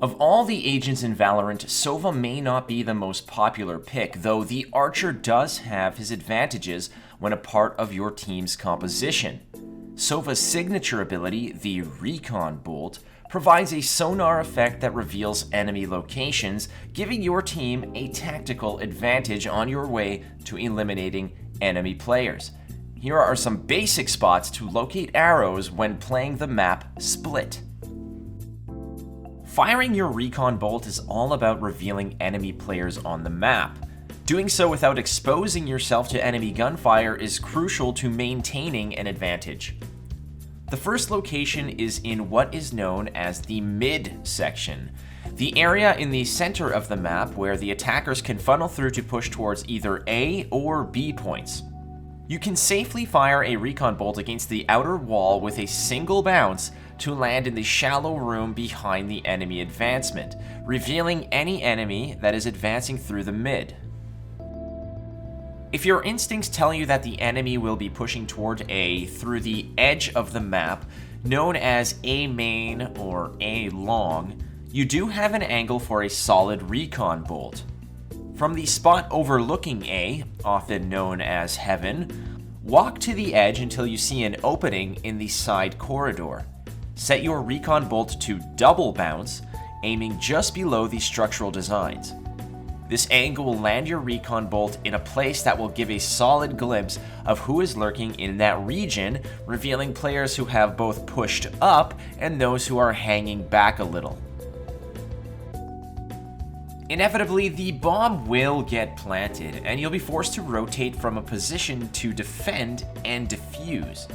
Of all the agents in Valorant, Sova may not be the most popular pick, though the Archer does have his advantages when a part of your team's composition. Sova's signature ability, the Recon bolt, provides a sonar effect that reveals enemy locations, giving your team a tactical advantage on your way to eliminating enemy players. Here are some basic spots to locate arrows when playing the map Split. Firing your Recon bolt is all about revealing enemy players on the map. Doing so without exposing yourself to enemy gunfire is crucial to maintaining an advantage. The first location is in what is known as the mid section, the area in the center of the map where the attackers can funnel through to push towards either A or B points. You can safely fire a Recon bolt against the outer wall with a single bounce to land in the shallow room behind the enemy advancement, revealing any enemy that is advancing through the mid. If your instincts tell you that the enemy will be pushing toward A through the edge of the map, known as A main or A long, you do have an angle for a solid Recon bolt. From the spot overlooking A, often known as Heaven, walk to the edge until you see an opening in the side corridor. Set your Recon bolt to double bounce, aiming just below the structural designs. This angle will land your Recon bolt in a place that will give a solid glimpse of who is lurking in that region, revealing players who have both pushed up and those who are hanging back a little. Inevitably, the bomb will get planted, and you'll be forced to rotate from a position to defend and defuse.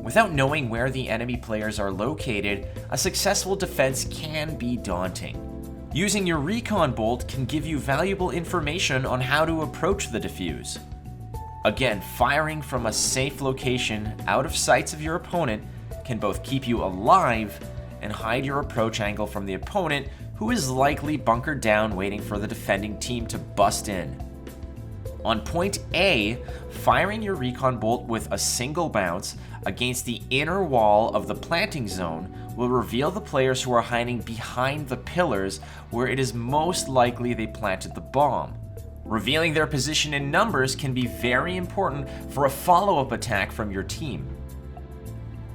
Without knowing where the enemy players are located, a successful defense can be daunting. Using your Recon bolt can give you valuable information on how to approach the defuse. Again, firing from a safe location out of sights of your opponent can both keep you alive and hide your approach angle from the opponent, who is likely bunkered down waiting for the defending team to bust in. On point A, firing your Recon bolt with a single bounce against the inner wall of the planting zone will reveal the players who are hiding behind the pillars where it is most likely they planted the bomb. Revealing their position in numbers can be very important for a follow-up attack from your team.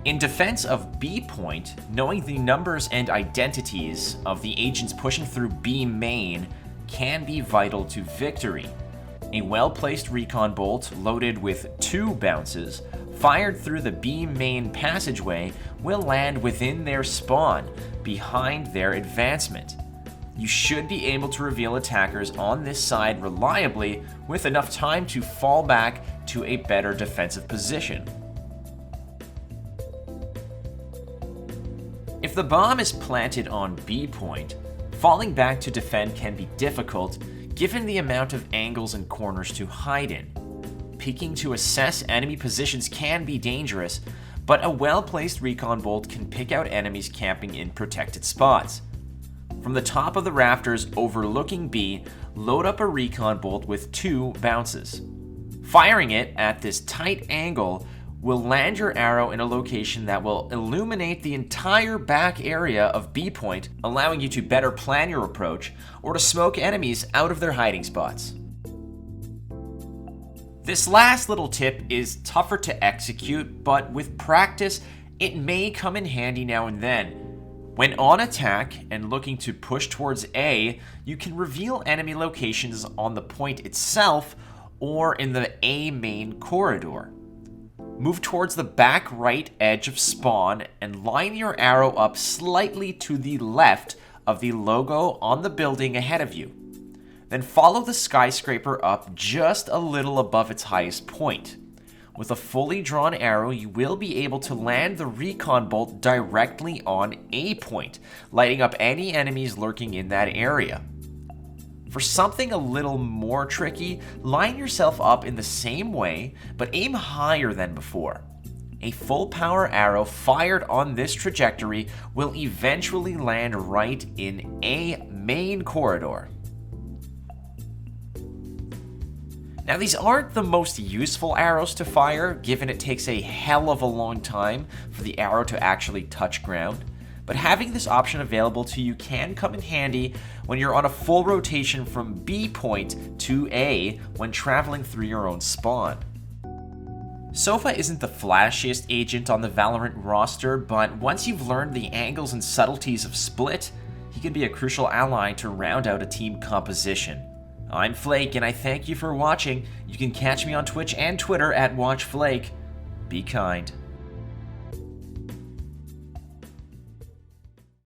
In defense of B point, knowing the numbers and identities of the agents pushing through B main can be vital to victory. A well-placed Recon bolt loaded with 2 bounces fired through the B main passageway will land within their spawn, behind their advancement. You should be able to reveal attackers on this side reliably with enough time to fall back to a better defensive position. If the bomb is planted on B point, falling back to defend can be difficult given the amount of angles and corners to hide in. Peeking to assess enemy positions can be dangerous, but a well-placed Recon bolt can pick out enemies camping in protected spots. From the top of the rafters overlooking B, load up a Recon bolt with 2 bounces. Firing it at this tight angle will land your arrow in a location that will illuminate the entire back area of B point, allowing you to better plan your approach or to smoke enemies out of their hiding spots. This last little tip is tougher to execute, but with practice, it may come in handy now and then. When on attack and looking to push towards A, you can reveal enemy locations on the point itself or in the A main corridor. Move towards the back right edge of spawn and line your arrow up slightly to the left of the logo on the building ahead of you. Then follow the skyscraper up just a little above its highest point. With a fully drawn arrow, you will be able to land the Recon bolt directly on A point, lighting up any enemies lurking in that area. For something a little more tricky, line yourself up in the same way, but aim higher than before. A full power arrow fired on this trajectory will eventually land right in A main corridor. Now, these aren't the most useful arrows to fire, given it takes a hell of a long time for the arrow to actually touch ground, but having this option available to you can come in handy when you're on a full rotation from B point to A when traveling through your own spawn. Sova isn't the flashiest agent on the Valorant roster, but once you've learned the angles and subtleties of Split, he can be a crucial ally to round out a team composition. I'm Flake, and I thank you for watching. You can catch me on Twitch and Twitter at WatchFlake. Be kind.